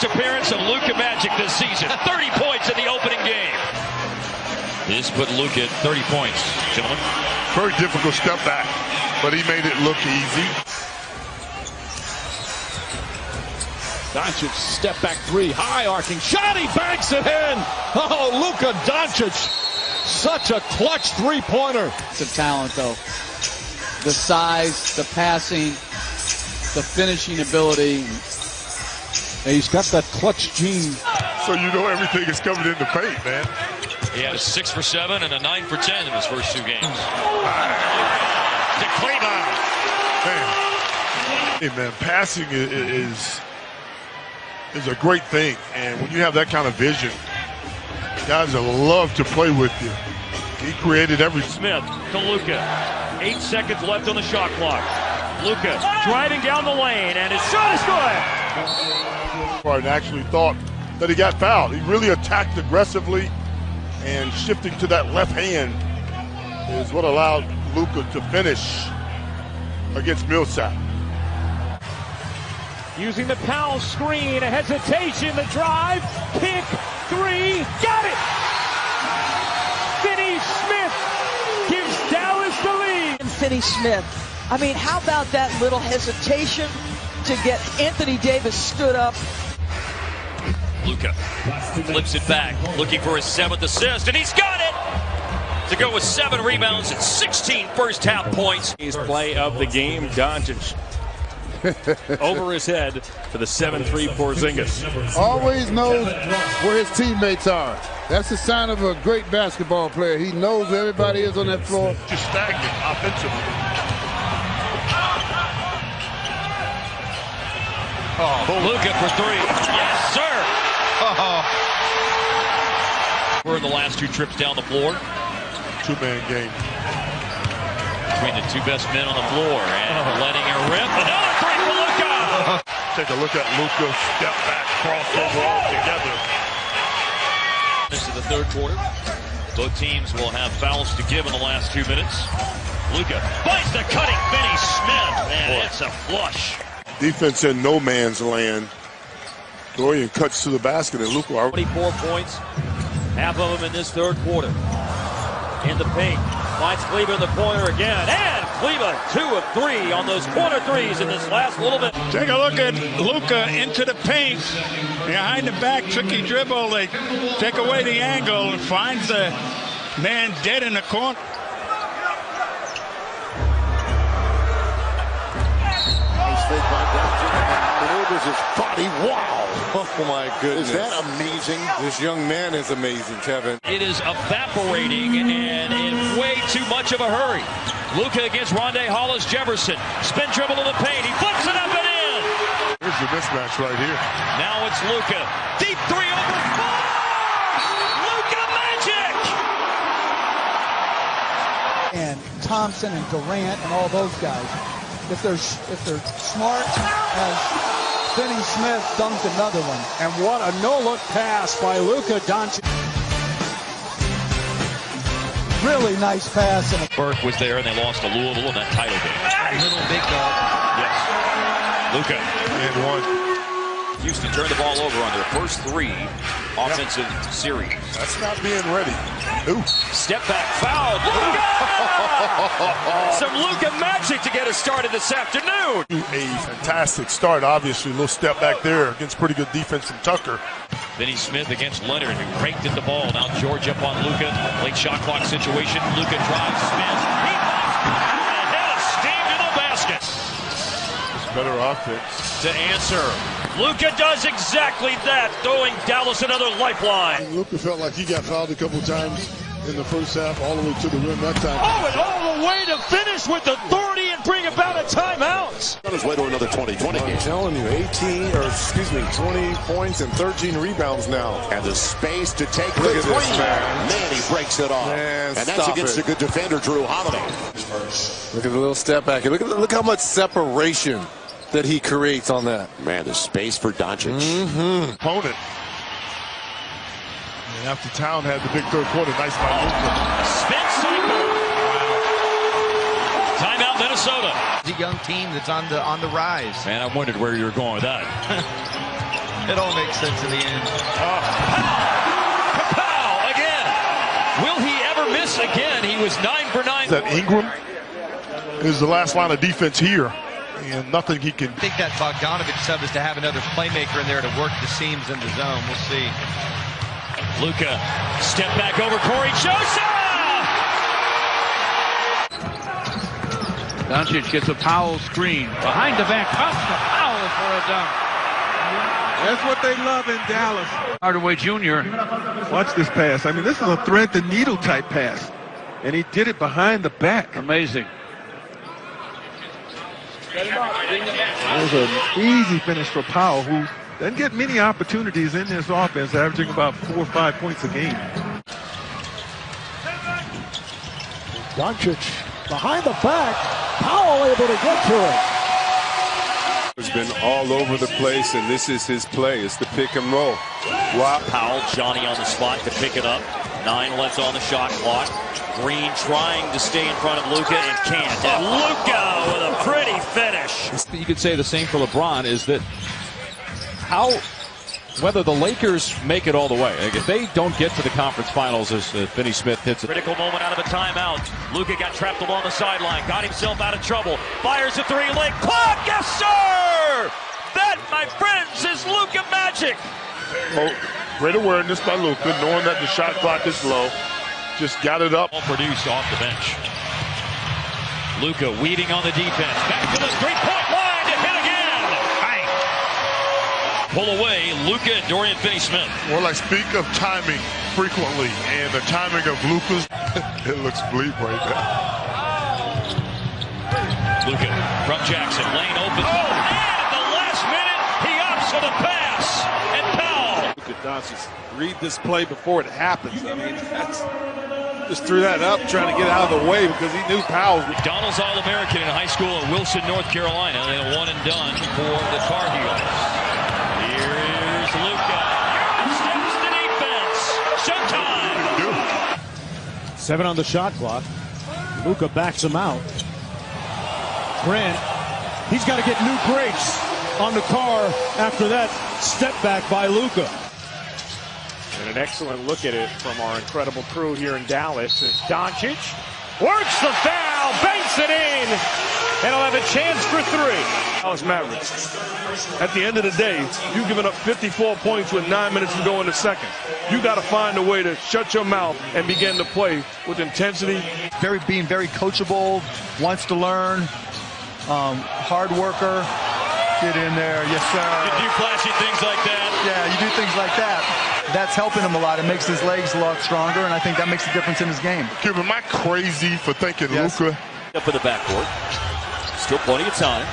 Appearance of Luka Magic this season. 30 points in the opening game. This put Luka at 30 points, gentlemen. Very difficult step back, but he made it look easy. Doncic step back three, high arcing shot, he banks it in. Oh, Luka Doncic, such a clutch three-pointer. It's a talent, though. The size, the passing, the finishing ability. He's got that clutch gene. So you know everything is coming in the paint, man. He had a 6 for 7 and a 9 for 10 in his first 2 games. To Cleveland. Hey, man, passing is a great thing, and when you have that kind of vision, guys will love to play with you. He created everything. Smith to Luka. 8 seconds left on the shot clock. Luka driving down the lane, and his shot is good. And actually thought that he got fouled. He really attacked aggressively, and shifting to that left hand is what allowed Luka to finish against Millsap. Using the Powell screen, a hesitation, the drive, pick, three, got it! Finney Smith gives Dallas the lead. And Finney Smith, I mean, how about that little hesitation to get Anthony Davis stood up? Luka flips it back, looking for his 7th assist, and he's got it! To go with 7 rebounds and 16 first-half points. His play of the game, Doncic over his head for the 7-3 Porzingis. Always knows where his teammates are. That's a sign of a great basketball player. He knows where everybody is on that floor. Just stagnant offensively. Oh, Luka for 3. Yes, sir! We're in the last 2 trips down the floor. 2-man game. Between the 2 best men on the floor, and letting it rip. Another 3 for Luka! Take a look at Luka, step back, crossover all together. This is the 3rd quarter. Both teams will have fouls to give in the last 2 minutes. Luka finds the cutting Finney Smith, and it's a flush. Defense in no man's land. Dorian cuts to the basket, and Luka 24 points, half of them in this 3rd quarter. In the paint, finds Cleveland in the corner again, and Cleveland 2 of 3 on those corner threes in this last little bit. Take a look at Luka into the paint, behind the back, tricky dribble. They take away the angle and finds the man dead in the corner. Maneuvers his body. Wow. Oh my goodness. Is that amazing? This young man is amazing, Kevin. It is evaporating and in way too much of a hurry. Luka against Rondé Hollis Jefferson. Spin dribble in the paint. He flips it up and in. Here's the mismatch right here. Now it's Luka. Deep 3 over 4. Luka Magic. And Thompson and Durant and all those guys, if they're smart, as Finney Smith dunked another one. And what a no-look pass by Luka Doncic. Really nice pass. And Burke was there, and they lost to Louisville in that title game. little big dog. Yes. Luka. And 1. Houston turned the ball over on their first 3 offensive series. That's not being ready. Ooh. Step back, foul. Luka! Some Luka Magic to get us started this afternoon. A fantastic start, obviously. A little step back there against pretty good defense from Tucker. Finney Smith against Leonard, who raked at the ball. Now George up on Luka. Late shot clock situation. Luka drives, spins. He and head of steam to the basket. It's better offense. To answer. Luka does exactly that, throwing Dallas another lifeline. Luka felt like he got fouled a couple times in the first half, all the way to the rim that time. Oh, and all the way to finish with authority and bring about a timeout. On his way to another 20-20 game. I'm telling you, 20 points and 13 rebounds now. And the space to take the three. Man, he breaks it off. Man, and that's against a good defender, Drew Holiday. Look at the little step back. Look how much separation that he creates on that. Man, the space for Doncic. Opponent. And after Town had the big 3rd quarter, nice by Luka. Spin cycle. Timeout, Minnesota. The young team that's on the rise. Man, I wondered where you were going with that. It all makes sense in the end. Kapow again. Will he ever miss again? He was 9 for 9. That Ingram is the last line of defense here, and nothing he can. I think that Bogdanovich sub is to have another playmaker in there to work the seams in the zone. We'll see. Luka, step back over Corey Joseph. Doncic gets a Powell screen. Behind the back, cuts to Powell for a dunk. That's what they love in Dallas. Hardaway Jr. Watch this pass. I mean, this is a thread the needle type pass. And he did it behind the back. Amazing. That was an easy finish for Powell, who doesn't get many opportunities in this offense, averaging about 4 or 5 points a game. Doncic behind the back. Powell able to get to it. Has been all over the place, and this is his play. It's the pick and roll. Wow. Powell, Johnny on the spot to pick it up. 9 left on the shot clock. Green trying to stay in front of Luka and can't. And Luka with a pretty finish. You could say the same for LeBron, is that whether the Lakers make it all the way. Like if they don't get to the conference finals as Finney Smith hits it. Critical moment out of a timeout. Luka got trapped along the sideline, got himself out of trouble. Fires a 3, leg clock. Yes, sir! That, my friends, is Luka magic. Oh, great awareness by Luka, knowing that the shot clock is low. Just got it up. All produced off the bench. Luka weaving on the defense. Back to the three-point line to hit again. Bang. Pull away, Luka and Dorian Finney-Smith. Well, I speak of timing frequently, and the timing of Luka's, it looks bleak right now. Luka from Jackson, lane open. Oh, and at the last minute, he opts for the pass. And Powell. Luka Doncic, read this play before it happens. I mean, that's just threw that up trying to get out of the way because he knew Powell. McDonald's All-American in high school at Wilson, North Carolina. And a one and done for the Tar Heels. Here is Luka. Steps to defense. Showtime. 7 on the shot clock. Luka backs him out. Grant, he's got to get new brakes on the car after that step back by Luka. And an excellent look at it from our incredible crew here in Dallas. As Doncic works the foul, banks it in, and he'll have a chance for 3. Dallas Mavericks. At the end of the day, you've given up 54 points with 9 minutes to go in the second. You got to find a way to shut your mouth and begin to play with intensity. Being very coachable, wants to learn, hard worker. Get in there, yes sir. You do flashy things like that. Yeah, you do things like that. That's helping him a lot. It makes his legs a lot stronger, and I think that makes a difference in his game. Cuban, am I crazy for thinking Luka? Up in the backcourt. Still plenty of time.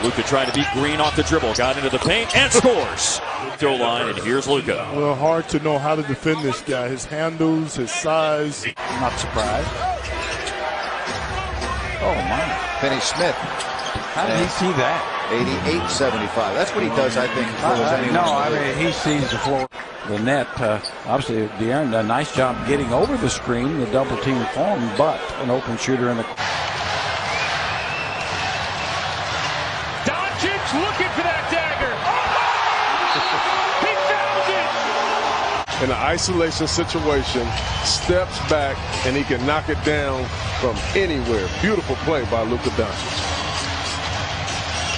Luka trying to beat Green off the dribble. Got into the paint and scores. Throw line, and here's Luka. Well, hard to know how to defend this guy. His handles, his size. Not surprised. Oh, my. Finney Smith. How did he see that? 88-75. That's what he does, I think. He sees the floor. The net, obviously, De'Aaron done a nice job getting over the screen, the double team form, but an open shooter in the. Doncic looking for that dagger. He found it. In an isolation situation, steps back, and he can knock it down from anywhere. Beautiful play by Luka Doncic.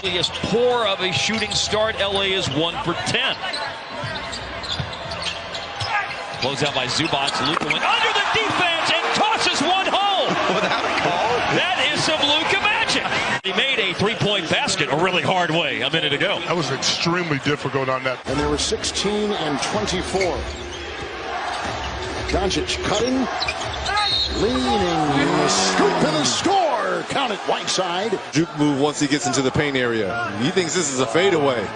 As poor of a shooting start, LA is 1 for 10. Close out by Zubac. Luka went under the defense and tosses one home. Without a call? That is some Luka magic. He made a three-point basket a really hard way a minute ago. That was extremely difficult on that. And they were 16 and 24. Doncic cutting, leaning, scoop and a score. Count it, Whiteside. Juke move once he gets into the paint area. He thinks this is a fadeaway.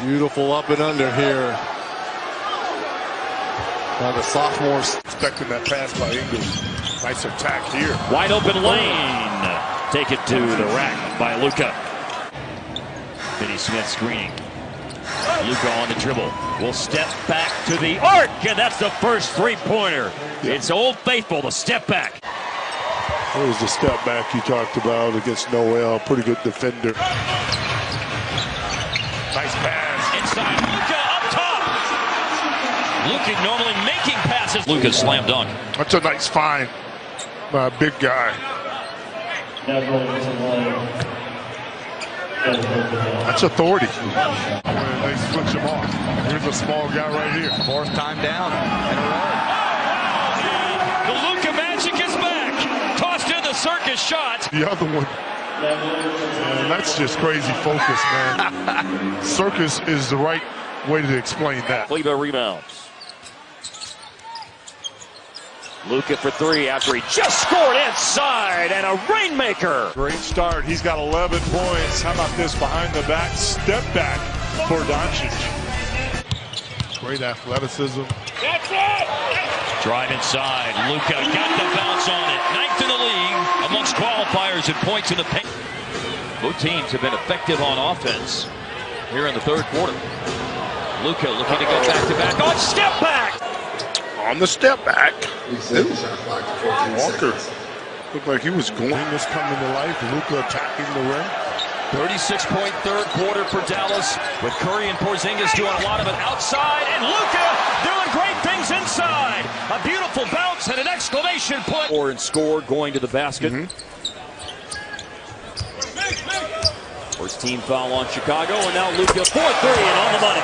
Beautiful up and under here. Now the sophomores expecting that pass by Ingram. Nice attack here. Wide open lane. Take it to the rack by Luka. Finney Smith screening. Luka on the dribble. Will step back to the arc, and that's the first three-pointer. It's Old Faithful, the step back. There's the step back you talked about against Noel. Pretty good defender. Nice pass. Inside, Luka up top. Luka normally making passes. Luka slam dunk. That's a nice find by a big guy. That's authority. And they switch him off. Here's a small guy right here. Fourth time down in a row. The Luka magic is back. Tossed in the circus shot. The other one. Man, that's just crazy focus, man. Circus is the right way to explain that. Cleveland rebounds. Luka for three after he just scored inside, and a rainmaker. Great start. He's got 11 points. How about this behind the back step back for Doncic? Great athleticism. That's it! Drive inside. Luka got the bounce on it. Ninth in the league amongst qualifiers and points in the paint. Both teams have been effective on offense here in the third quarter. Luka looking to go back-to-back on step back. On the step back. Walker looked like he was going. This coming to life. Luka attacking the rim. 36-point third quarter for Dallas, with Curry and Porzingis doing a lot of it outside, and Luka doing great things inside. A beautiful bounce and an exclamation point. Or and score going to the basket. First team foul on Chicago, and now Luka 4-3 and on the money.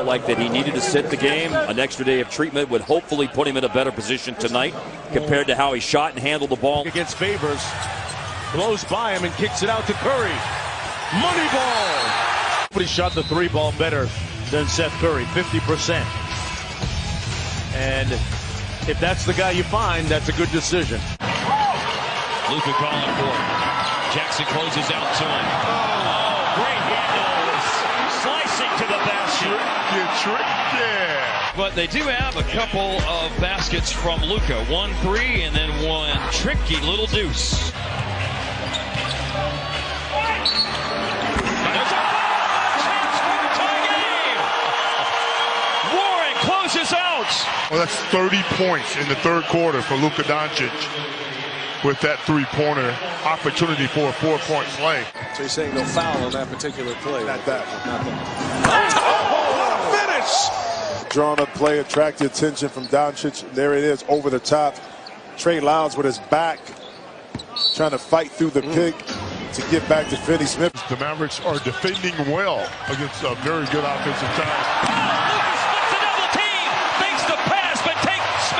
Like that he needed to sit the game. An extra day of treatment would hopefully put him in a better position tonight compared to how he shot and handled the ball. Against Favors, blows by him and kicks it out to Curry. Money ball. Nobody shot the three ball better than Seth Curry, 50%. And if that's the guy you find, that's a good decision. Luka calling for it. Jackson closes out to him. Oh, great handle. Slicing to the basket. Yeah. But they do have a couple of baskets from Luka. 1-3 and then one tricky little deuce. There's a chance for the tie game. Warren closes out. Well, that's 30 points in the third quarter for Luka Doncic with that three-pointer opportunity for a 4-point play. So you're saying no foul on that particular play? Not that one. Not that one. What a finish! Drawn up play, attracted attention from Doncic. There it is, over the top. Trey Lyles with his back, trying to fight through the pick to get back to Finney Smith. The Mavericks are defending well against a very good offensive side.